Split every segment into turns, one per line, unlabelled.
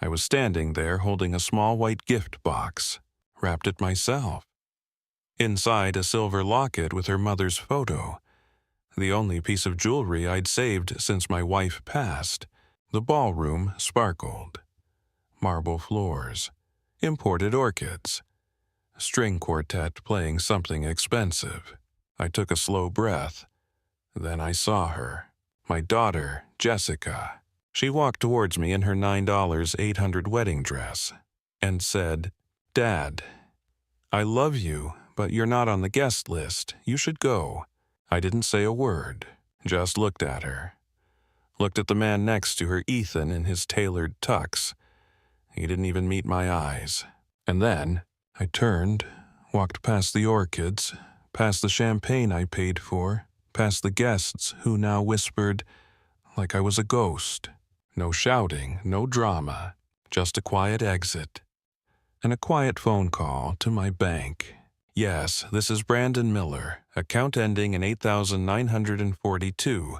I was standing there holding a small white gift box, wrapped it myself. Inside, a silver locket with her mother's photo, the only piece of jewelry I'd saved since my wife passed. The ballroom sparkled. Marble floors, imported orchids, string quartet playing something expensive. I took a slow breath. Then I saw her, my daughter, Jessica. She walked towards me in her $9.800 wedding dress and said, "Dad, I love you, but you're not on the guest list. You should go." I didn't say a word, just looked at her. Looked at the man next to her, Ethan, in his tailored tux. He didn't even meet my eyes. And then I turned, walked past the orchids, past the champagne I paid for, past the guests who now whispered like I was a ghost. No shouting, no drama, just a quiet exit. And a quiet phone call to my bank. "Yes, this is Brandon Miller, account ending in 8,942.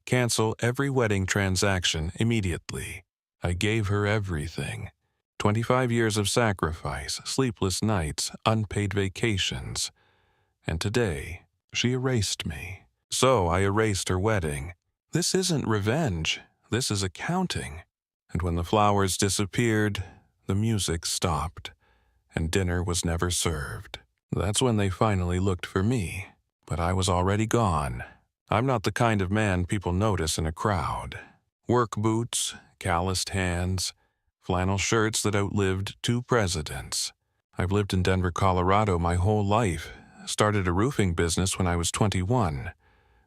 Cancel every wedding transaction immediately." I gave her everything. 25 years of sacrifice, sleepless nights, unpaid vacations. And today, she erased me. So I erased her wedding. This isn't revenge. This is accounting. And when the flowers disappeared, the music stopped, and dinner was never served. That's when they finally looked for me, but I was already gone. I'm not the kind of man people notice in a crowd. Work boots, calloused hands, flannel shirts that outlived 2 presidents. I've lived in Denver, Colorado my whole life. Started a roofing business when I was 21.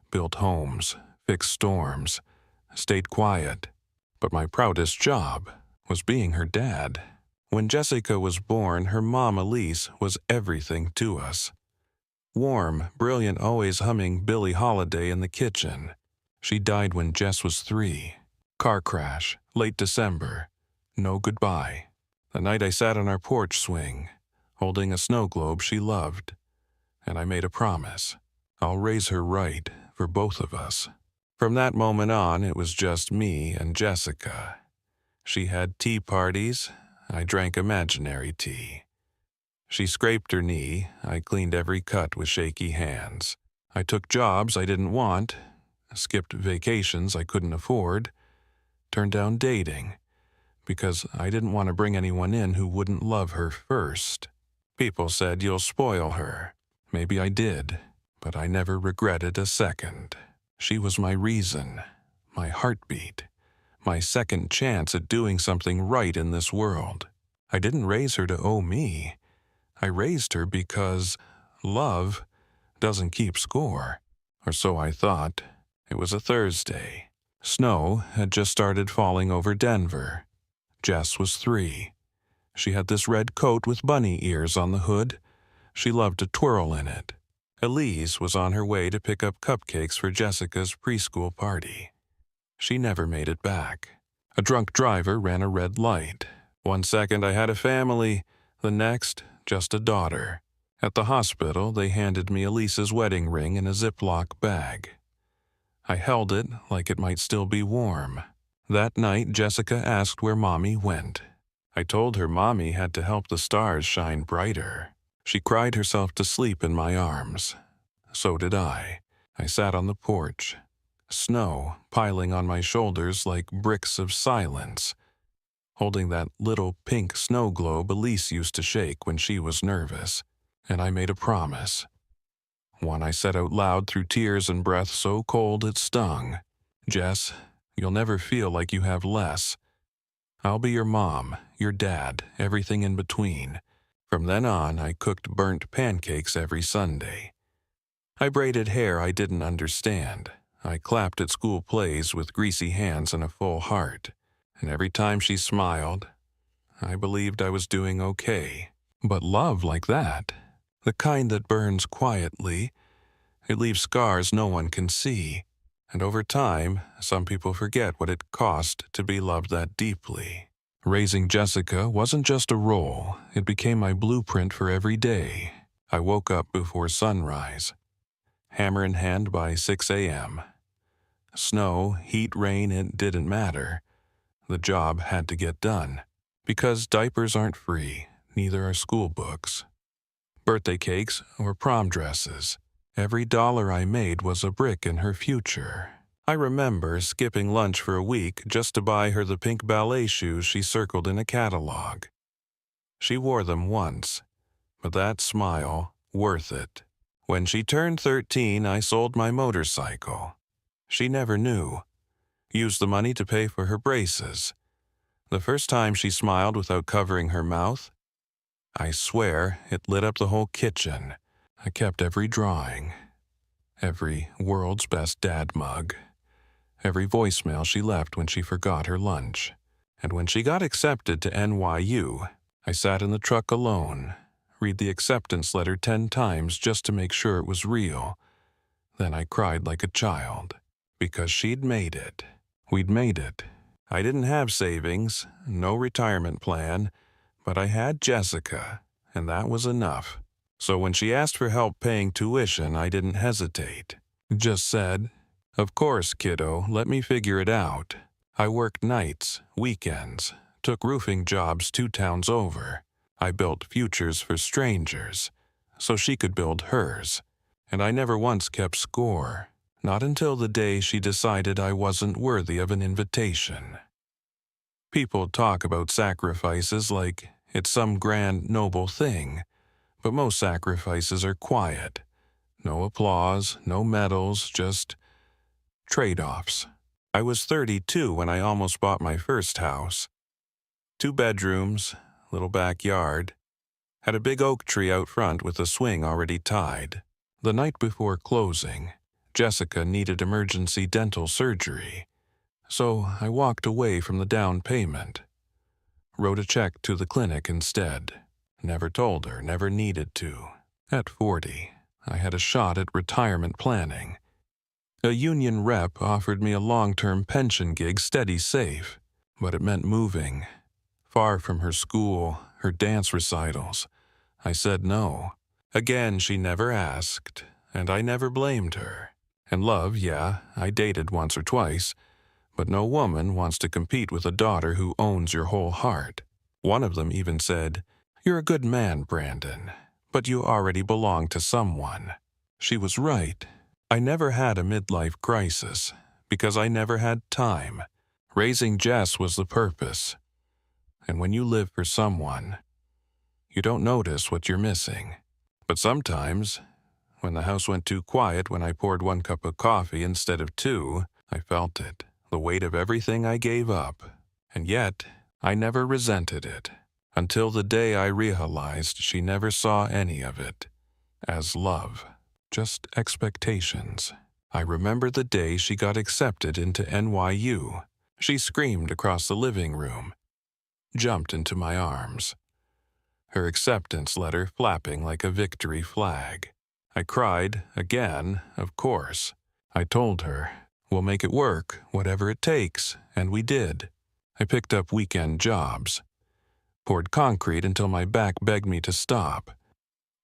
Built homes, fixed storms, stayed quiet. But my proudest job was being her dad. When Jessica was born, her mom, Elise, was everything to us. Warm, brilliant, always humming Billie Holiday in the kitchen. She died when Jess was 3. Car crash, late December. No goodbye. The night I sat on our porch swing, holding a snow globe she loved. And I made a promise. I'll raise her right for both of us. From that moment on, it was just me and Jessica. She had tea parties. I drank imaginary tea. She scraped her knee. I cleaned every cut with shaky hands. I took jobs I didn't want, skipped vacations I couldn't afford, turned down dating, because I didn't want to bring anyone in who wouldn't love her first. People said, "You'll spoil her." Maybe I did, but I never regretted a second. She was my reason, my heartbeat, my second chance at doing something right in this world. I didn't raise her to owe me. I raised her because love doesn't keep score. Or so I thought. It was a Thursday. Snow had just started falling over Denver. Jess was 3. She had this red coat with bunny ears on the hood. She loved to twirl in it. Elise was on her way to pick up cupcakes for Jessica's preschool party. She never made it back. A drunk driver ran a red light. One second I had a family, the next just a daughter. At the hospital, they handed me Elise's wedding ring in a Ziploc bag. I held it like it might still be warm. That night, Jessica asked where Mommy went. I told her Mommy had to help the stars shine brighter. She cried herself to sleep in my arms. So did I. I sat on the porch. Snow piling on my shoulders like bricks of silence, holding that little pink snow globe Elise used to shake when she was nervous. And I made a promise. One I said out loud through tears and breath so cold it stung. "Jess, you'll never feel like you have less. I'll be your mom, your dad, everything in between." From then on, I cooked burnt pancakes every Sunday. I braided hair I didn't understand. I clapped at school plays with greasy hands and a full heart. And every time she smiled, I believed I was doing okay. But love like that, the kind that burns quietly, it leaves scars no one can see. And over time, some people forget what it cost to be loved that deeply. Raising Jessica wasn't just a role, it became my blueprint for every day. I woke up before sunrise, hammer in hand by 6 a.m. Snow, heat, rain, it didn't matter. The job had to get done. Because diapers aren't free, neither are school books. Birthday cakes or prom dresses. Every dollar I made was a brick in her future. I remember skipping lunch for a week just to buy her the pink ballet shoes she circled in a catalog. She wore them once, but that smile, worth it. When she turned 13, I sold my motorcycle. She never knew. Used the money to pay for her braces. The first time she smiled without covering her mouth, I swear it lit up the whole kitchen. I kept every drawing, every world's best dad mug, every voicemail she left when she forgot her lunch. And when she got accepted to NYU, I sat in the truck alone, read the acceptance letter 10 times just to make sure it was real. Then I cried like a child, because she'd made it. We'd made it. I didn't have savings, no retirement plan, but I had Jessica, and that was enough. So when she asked for help paying tuition, I didn't hesitate. Just said, "Of course, kiddo, let me figure it out." I worked nights, weekends, took roofing jobs 2 towns over. I built futures for strangers, so she could build hers. And I never once kept score, not until the day she decided I wasn't worthy of an invitation. People talk about sacrifices like it's some grand, noble thing, but most sacrifices are quiet. No applause, no medals, just trade-offs. I was 32 when I almost bought my first house. 2 bedrooms, little backyard. Had a big oak tree out front with a swing already tied. The night before closing, Jessica needed emergency dental surgery, so I walked away from the down payment. Wrote a check to the clinic instead. Never told her, never needed to. At 40, I had a shot at retirement planning. A union rep offered me a long-term pension gig steady safe, but it meant moving. Far from her school, her dance recitals. I said no. Again, she never asked, and I never blamed her. And love, yeah, I dated once or twice, but no woman wants to compete with a daughter who owns your whole heart. One of them even said, "You're a good man, Brandon, but you already belong to someone." She was right. I never had a midlife crisis because I never had time. Raising Jess was the purpose. And when you live for someone, you don't notice what you're missing. But sometimes, when the house went too quiet when I poured 1 cup of coffee instead of 2, I felt it. The weight of everything I gave up, and yet I never resented it, until the day I realized she never saw any of it as love, just expectations. I remember the day she got accepted into NYU. She screamed across the living room, jumped into my arms, her acceptance letter flapping like a victory flag. I cried, again, of course. I told her, "We'll make it work, whatever it takes," and we did. I picked up weekend jobs, poured concrete until my back begged me to stop,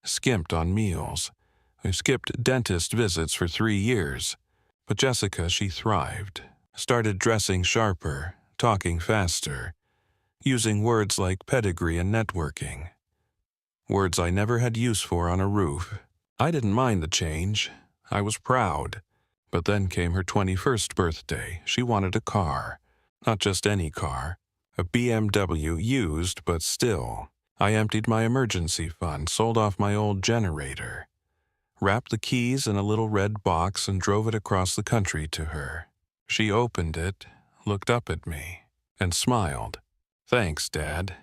skimped on meals. I skipped dentist visits for 3 years, but Jessica, she thrived, started dressing sharper, talking faster, using words like pedigree and networking. Words I never had use for on a roof. I didn't mind the change. I was proud. But then came her 21st birthday. She wanted a car. Not just any car. A BMW used, but still. I emptied my emergency fund, sold off my old generator, wrapped the keys in a little red box and drove it across the country to her. She opened it, looked up at me, and smiled. "Thanks, Dad.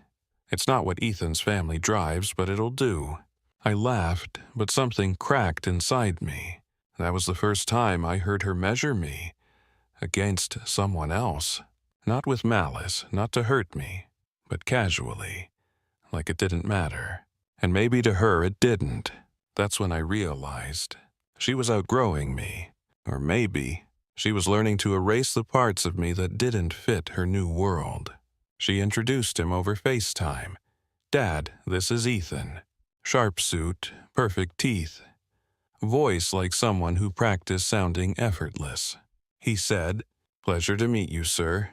It's not what Ethan's family drives, but it'll do." I laughed, but something cracked inside me. That was the first time I heard her measure me against someone else. Not with malice, not to hurt me, but casually, like it didn't matter. And maybe to her it didn't. That's when I realized she was outgrowing me. Or maybe she was learning to erase the parts of me that didn't fit her new world. She introduced him over FaceTime. "Dad, this is Ethan." Sharp suit, perfect teeth. Voice like someone who practiced sounding effortless. He said, "Pleasure to meet you, sir."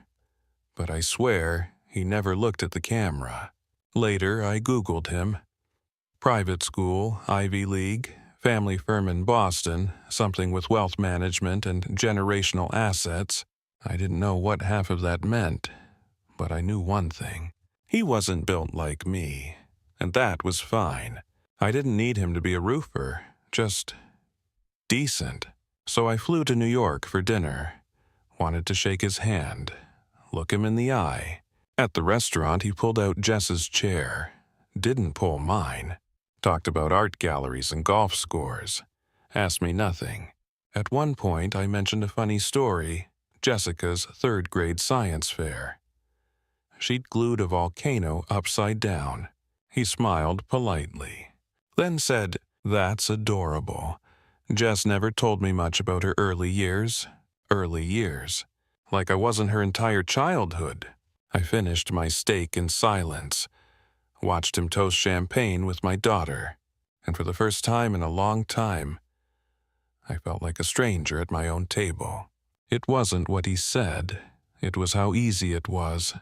But I swear, He never looked at the camera. Later, I Googled him. Private school, Ivy League, family firm in Boston, something with wealth management and generational assets. I didn't know what half of that meant, but I knew one thing. He wasn't built like me, and that was fine. I didn't need him to be a roofer, just decent. So I flew to New York for dinner. Wanted to shake his hand, look him in the eye. At the restaurant, he pulled out Jess's chair. Didn't pull mine. Talked about art galleries and golf scores. Asked me nothing. At one point, I mentioned a funny story, Jessica's third-grade science fair. She'd glued a volcano upside down. He smiled politely. Then said, "That's adorable. Jess never told me much about her early years. Like I wasn't her entire childhood." I finished my steak in silence. Watched him toast champagne with my daughter. And for the first time in a long time, I felt like a stranger at my own table. It wasn't what he said. It was how easy it was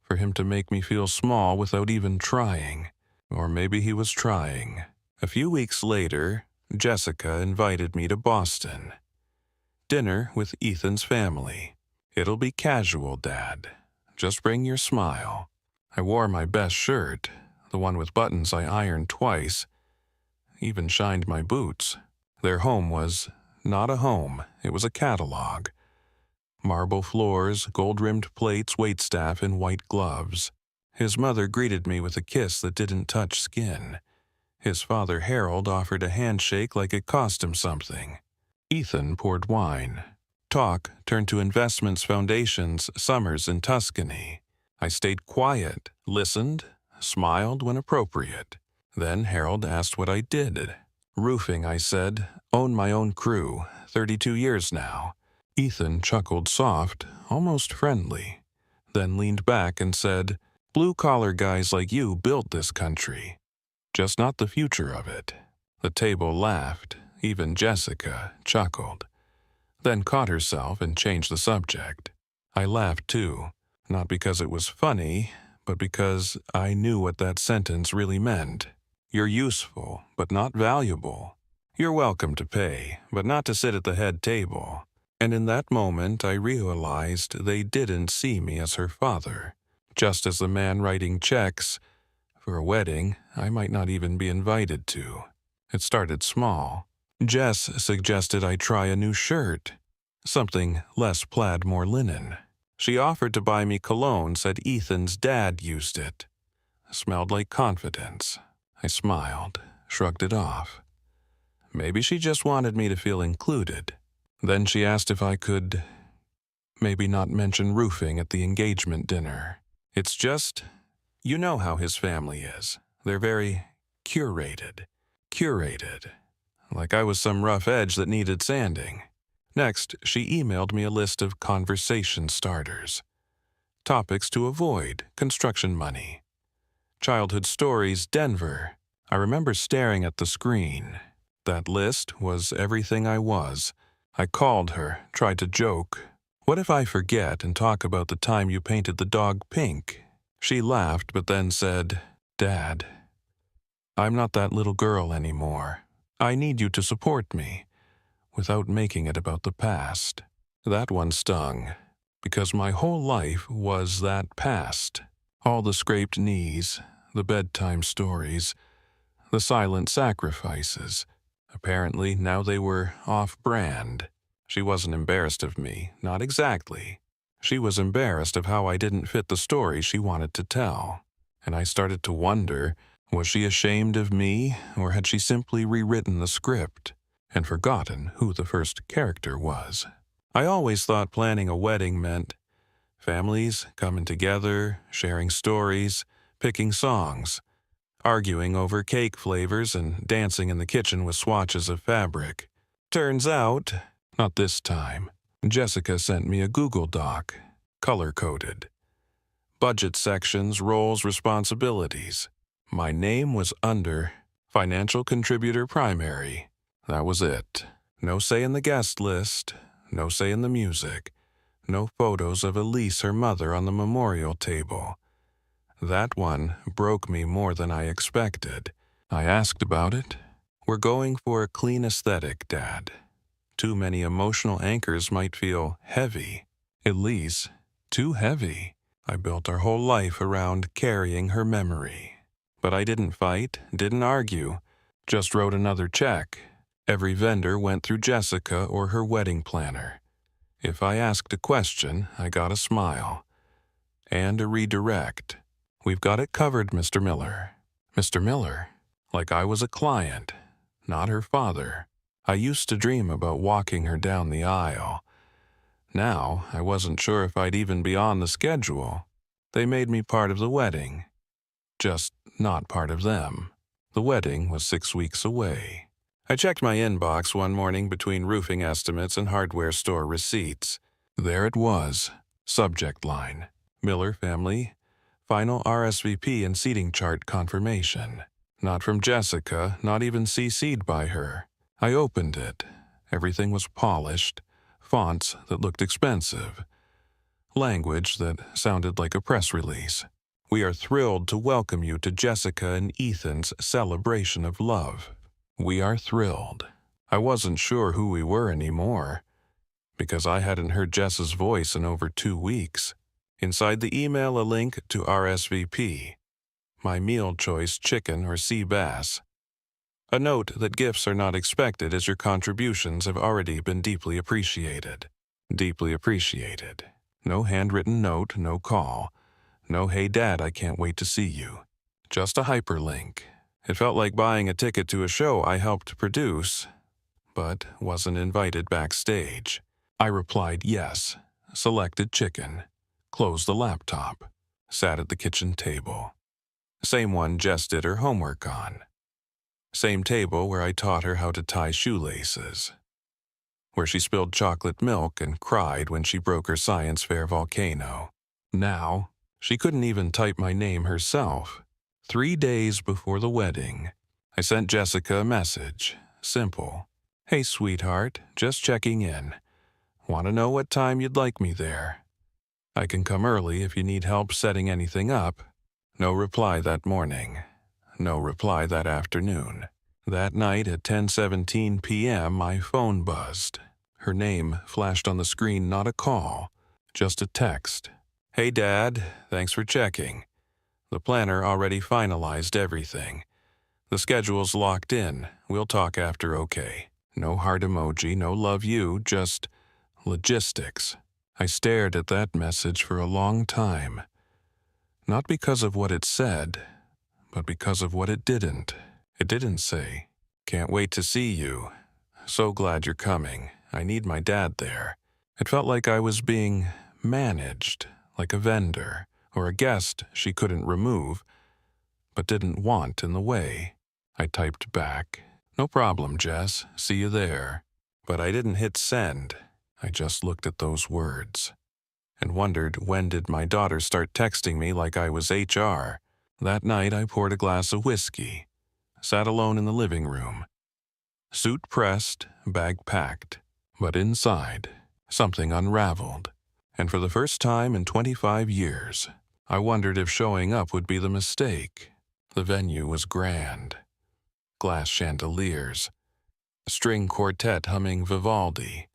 for him to make me feel small without even trying. Or maybe he was trying. A few weeks later, Jessica invited me to Boston. Dinner with Ethan's family. "It'll be casual, Dad. Just bring your smile." I wore my best shirt, the one with buttons I ironed twice. Even shined my boots. Their home was not a home, it was a catalog. Marble floors, gold-rimmed plates, waitstaff, and white gloves. His mother greeted me with a kiss that didn't touch skin. His father, Harold, offered a handshake like it cost him something. Ethan poured wine. Talk turned to investments, foundations, summers in Tuscany. I stayed quiet, listened, smiled when appropriate. Then Harold asked what I did. "Roofing," I said. "Own my own crew. 32 years now." Ethan chuckled soft, almost friendly. Then leaned back and said, "Blue-collar guys like you built this country. Just not the future of it." The table laughed. Even Jessica chuckled. Then caught herself and changed the subject. I laughed too, not because it was funny, but because I knew what that sentence really meant. You're useful, but not valuable. You're welcome to pay, but not to sit at the head table. And in that moment, I realized they didn't see me as her father, just as the man writing checks for a wedding I might not even be invited to. It started small. Jess suggested I try a new shirt, something less plaid, more linen. She offered to buy me cologne, said Ethan's dad used it. Smelled like confidence. I smiled, shrugged it off. Maybe she just wanted me to feel included. Then she asked if I could maybe not mention roofing at the engagement dinner. It's just, you know how his family is. They're very curated. Like I was some rough edge that needed sanding. Next, she emailed me a list of conversation starters. Topics to avoid: construction money. Childhood stories, Denver. I remember staring at the screen. That list was everything I was. I called her, tried to joke. "What if I forget and talk about the time you painted the dog pink?" She laughed, but then said, "Dad, I'm not that little girl anymore. I need you to support me, without making it about the past." That one stung, because my whole life was that past. All the scraped knees, the bedtime stories, the silent sacrifices. Apparently, now they were off-brand. She wasn't embarrassed of me, not exactly. She was embarrassed of how I didn't fit the story she wanted to tell. And I started to wonder, was she ashamed of me, or had she simply rewritten the script and forgotten who the first character was? I always thought planning a wedding meant families coming together, sharing stories, picking songs, arguing over cake flavors, and dancing in the kitchen with swatches of fabric. Turns out, not this time. Jessica sent me a Google Doc, color-coded. Budget sections, roles, responsibilities. My name was under Financial Contributor Primary. That was it. No say in the guest list, no say in the music, no photos of Elise, her mother, on the memorial table. That one broke me more than I expected. I asked about it. We're going for a clean aesthetic, Dad. Too many emotional anchors might feel heavy. Elise, too heavy. I built our whole life around carrying her memory. But I didn't fight, didn't argue, just wrote another check. Every vendor went through Jessica or her wedding planner. If I asked a question, I got a smile. And a redirect. We've got it covered, Mr. Miller. Mr. Miller? Like I was a client, not her father. I used to dream about walking her down the aisle. Now, I wasn't sure if I'd even be on the schedule. They made me part of the wedding. Just not part of them. The wedding was 6 weeks away. I checked my inbox one morning between roofing estimates and hardware store receipts. There it was. Subject line: Miller family, final RSVP and seating chart confirmation. Not from Jessica, not even CC'd by her. I opened it. Everything was polished, fonts that looked expensive, language that sounded like a press release. We are thrilled to welcome you to Jessica and Ethan's celebration of love. We are thrilled. I wasn't sure who we were anymore, because I hadn't heard Jess's voice in over 2 weeks. Inside the email, a link to RSVP. My meal choice: chicken or sea bass. A note that gifts are not expected as your contributions have already been deeply appreciated. Deeply appreciated. No handwritten note, no call. No, hey Dad, I can't wait to see you. Just a hyperlink. It felt like buying a ticket to a show I helped produce, but wasn't invited backstage. I replied yes, selected chicken, closed the laptop, sat at the kitchen table. Same one Jess did her homework on. Same table where I taught her how to tie shoelaces. Where she spilled chocolate milk and cried when she broke her science fair volcano. Now, she couldn't even type my name herself. 3 days before the wedding, I sent Jessica a message. Simple. Hey, sweetheart, just checking in. Want to know what time you'd like me there? I can come early if you need help setting anything up. No reply that morning. No reply that afternoon. That night at 10:17 p.m., my phone buzzed. Her name flashed on the screen, not a call, just a text. Hey, Dad, thanks for checking. The planner already finalized everything. The schedule's locked in. We'll talk after, okay? No heart emoji, no love you, just logistics. I stared at that message for a long time. Not because of what it said, but because of what it didn't. It didn't say, can't wait to see you. So glad you're coming. I need my dad there. It felt like I was being managed, like a vendor or a guest she couldn't remove, but didn't want in the way. I typed back, no problem, Jess. See you there. But I didn't hit send. I just looked at those words and wondered, when did my daughter start texting me like I was HR? That night I poured a glass of whiskey, sat alone in the living room. Suit pressed, bag packed, but inside, something unraveled. And for the first time in 25 years, I wondered if showing up would be the mistake. The venue was grand. Glass chandeliers, string quartet humming Vivaldi,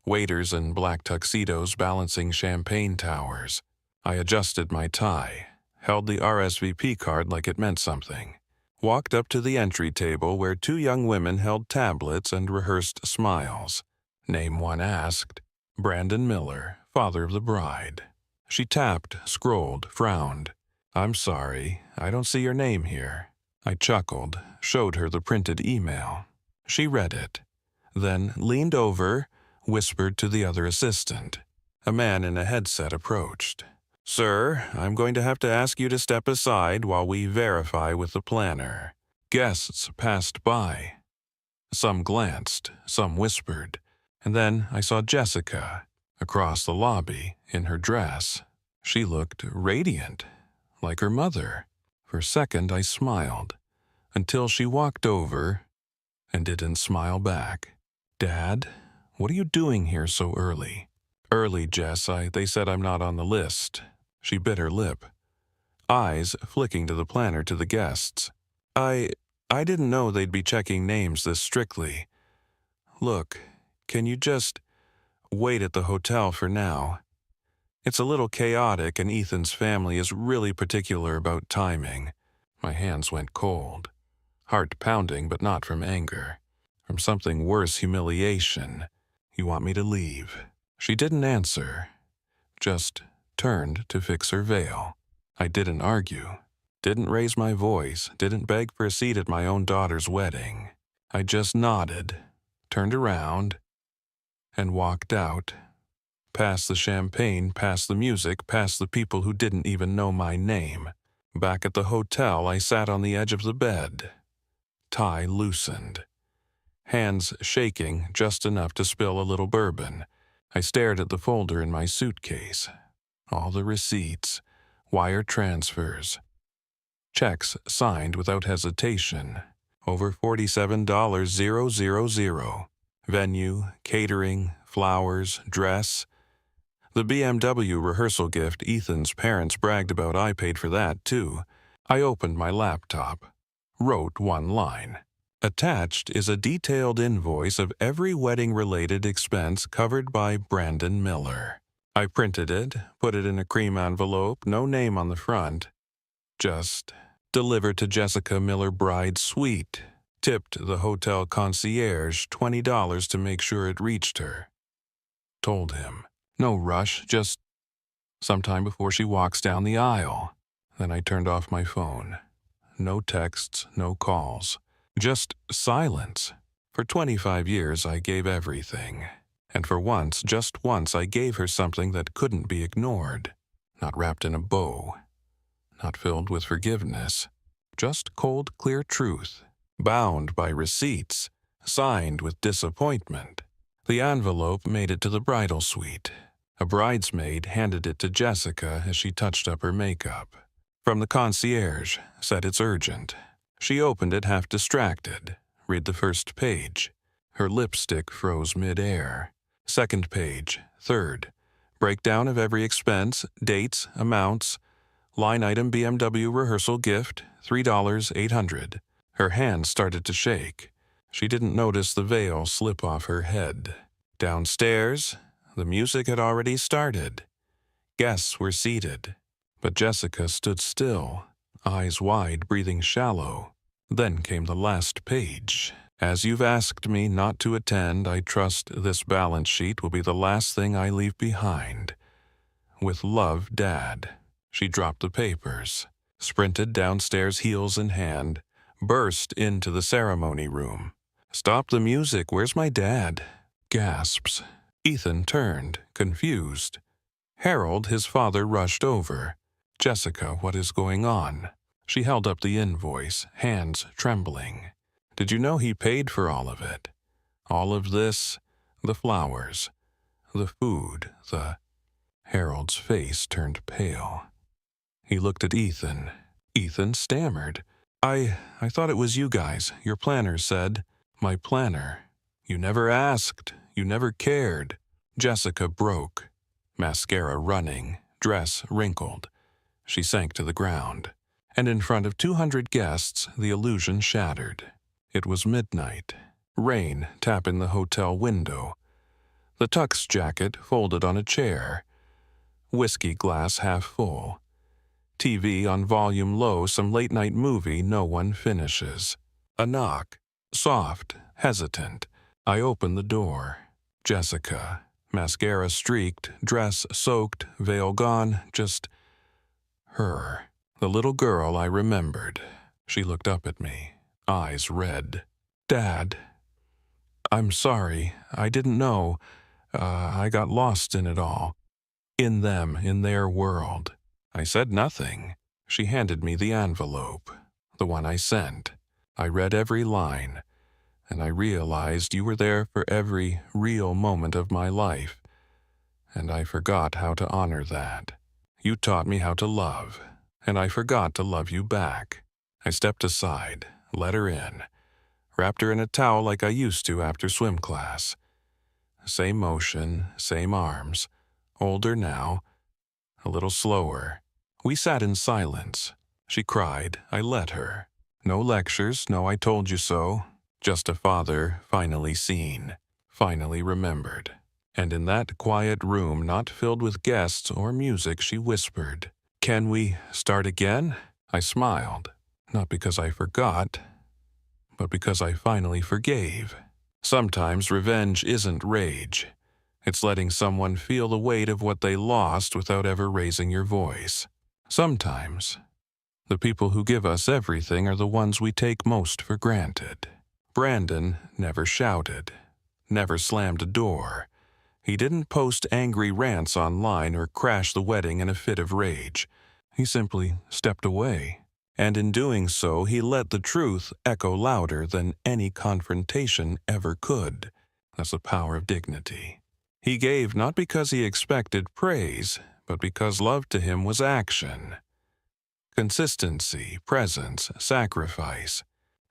waiters in black tuxedos balancing champagne towers. I adjusted my tie, held the RSVP card like it meant something, walked up to the entry table where 2 young women held tablets and rehearsed smiles. Name one asked, Brandon Miller, father of the bride. She tapped, scrolled, frowned. I'm sorry, I don't see your name here. I chuckled, showed her the printed email. She read it, then leaned over, whispered to the other assistant. A man in a headset approached. Sir, I'm going to have to ask you to step aside while we verify with the planner. Guests passed by. Some glanced, some whispered, and then I saw Jessica across the lobby in her dress. She looked radiant, like her mother. For a second I smiled, until she walked over and didn't smile back. Dad, what are you doing here so early? Early, Jess, they said I'm not on the list. She bit her lip. eyes flicking to the planner to the guests. I didn't know they'd be checking names this strictly. Look, can you just wait at the hotel for now? It's a little chaotic and Ethan's family is really particular about timing. My hands went cold. Heart pounding, but not from anger. From something worse, humiliation. You want me to leave? She didn't answer. Just turned to fix her veil. I didn't argue. Didn't raise my voice. Didn't beg for a seat at my own daughter's wedding. I just nodded, turned around, and walked out. Past the champagne, past the music, past the people who didn't even know my name. Back at the hotel, I sat on the edge of the bed. Tie loosened. Hands shaking just enough to spill a little bourbon. I stared at the folder in my suitcase. All the receipts, wire transfers, checks signed without hesitation. Over $47,000. Venue, catering, flowers, dress. The BMW rehearsal gift Ethan's parents bragged about, I paid for that too. I opened my laptop. Wrote one line. Attached is a detailed invoice of every wedding-related expense covered by Brandon Miller. I printed it, put it in a cream envelope, no name on the front. Just delivered to Jessica Miller Bride's suite. Tipped the hotel concierge $20 to make sure it reached her. Told him, no rush, just sometime before she walks down the aisle. Then I turned off my phone. No texts, no calls. Just silence. For 25 years, I gave everything. And for once, just once, I gave her something that couldn't be ignored. Not wrapped in a bow. Not filled with forgiveness. Just cold, clear truth. Bound by receipts. Signed with disappointment. The envelope made it to the bridal suite. A bridesmaid handed it to Jessica as she touched up her makeup. From the concierge, said it's urgent. She opened it half distracted. Read the first page. Her lipstick froze mid-air. Second page. Third. Breakdown of every expense, dates, amounts. Line item BMW rehearsal gift, $3,800. Her hands started to shake. She didn't notice the veil slip off her head. Downstairs, the music had already started. Guests were seated. But Jessica stood still, eyes wide, breathing shallow. Then came the last page. As you've asked me not to attend, I trust this balance sheet will be the last thing I leave behind. With love, Dad. She dropped the papers, sprinted downstairs heels in hand, burst into the ceremony room. Stop the music, where's my dad? Gasps. Ethan turned, confused. Harold, his father, rushed over. Jessica, what is going on? She held up the invoice, hands trembling. Did you know he paid for all of it? All of this, the flowers, the food, Harold's face turned pale. He looked at Ethan. Ethan stammered. I thought it was you guys. Your planner said. My planner. You never asked. You never cared. Jessica broke. Mascara running, dress wrinkled. She sank to the ground, and in front of 200 guests, the illusion shattered. It was midnight. Rain tapping the hotel window. The tux jacket folded on a chair. Whiskey glass half full. TV on volume low, some late-night movie no one finishes. A knock. Soft, hesitant. I opened the door. Jessica. Mascara streaked, dress soaked, veil gone, just her. The little girl I remembered. She looked up at me, eyes red. Dad. I'm sorry. I didn't know. I got lost in it all. In them, in their world. I said nothing. She handed me the envelope, the one I sent. I read every line, and I realized you were there for every real moment of my life, and I forgot how to honor that. You taught me how to love, and I forgot to love you back. I stepped aside, let her in, wrapped her in a towel like I used to after swim class. Same motion, same arms, older now, a little slower, We sat in silence. She cried. I let her. No lectures, no I told you so. Just a father finally seen, finally remembered. And in that quiet room not filled with guests or music, she whispered, "Can we start again?" I smiled, not because I forgot, but because I finally forgave. Sometimes revenge isn't rage. It's letting someone feel the weight of what they lost without ever raising your voice. Sometimes, the people who give us everything are the ones we take most for granted. Brandon never shouted, never slammed a door. He didn't post angry rants online or crash the wedding in a fit of rage. He simply stepped away. And in doing so, he let the truth echo louder than any confrontation ever could. That's the power of dignity. He gave not because he expected praise, but because love to him was action. Consistency, presence, sacrifice.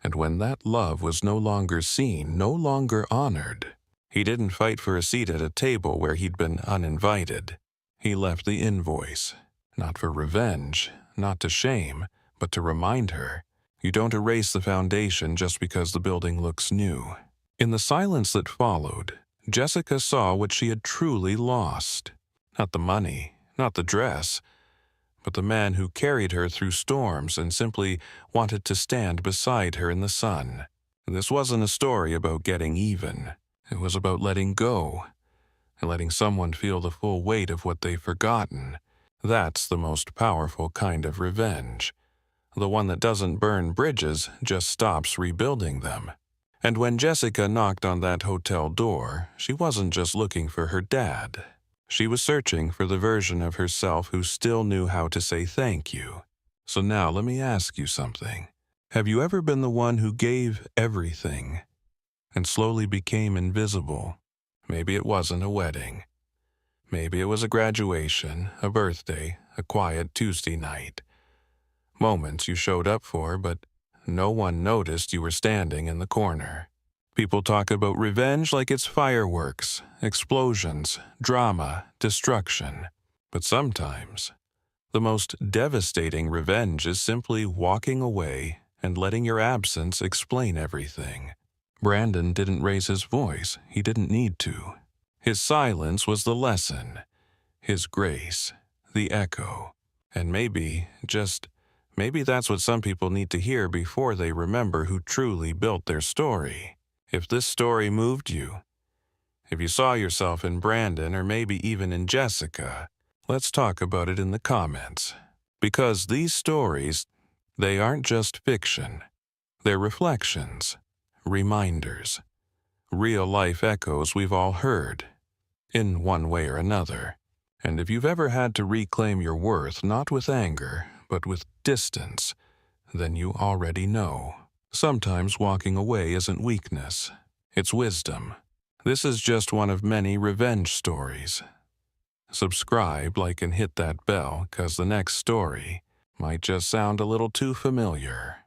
And when that love was no longer seen, no longer honored, he didn't fight for a seat at a table where he'd been uninvited. He left the invoice, not for revenge, not to shame, but to remind her, you don't erase the foundation just because the building looks new. In the silence that followed, Jessica saw what she had truly lost. Not the money, not the dress, but the man who carried her through storms and simply wanted to stand beside her in the sun. This wasn't a story about getting even. It was about letting go, and letting someone feel the full weight of what they've forgotten. That's the most powerful kind of revenge. The one that doesn't burn bridges, just stops rebuilding them. And when Jessica knocked on that hotel door, she wasn't just looking for her dad. She was searching for the version of herself who still knew how to say thank you. So now let me ask you something. Have you ever been the one who gave everything and slowly became invisible? Maybe it wasn't a wedding. Maybe it was a graduation, a birthday, a quiet Tuesday night. Moments you showed up for, but no one noticed you were standing in the corner. People talk about revenge like it's fireworks, explosions, drama, destruction. But sometimes, the most devastating revenge is simply walking away and letting your absence explain everything. Brandon didn't raise his voice. He didn't need to. His silence was the lesson, his grace, the echo. And maybe that's what some people need to hear before they remember who truly built their story. If this story moved you, if you saw yourself in Brandon or maybe even in Jessica, let's talk about it in the comments. Because these stories, they aren't just fiction. They're reflections, reminders, real-life echoes we've all heard, in one way or another. And if you've ever had to reclaim your worth, not with anger, but with distance, then you already know. Sometimes walking away isn't weakness, it's wisdom. This is just one of many revenge stories. Subscribe, like, and hit that bell, 'cause the next story might just sound a little too familiar.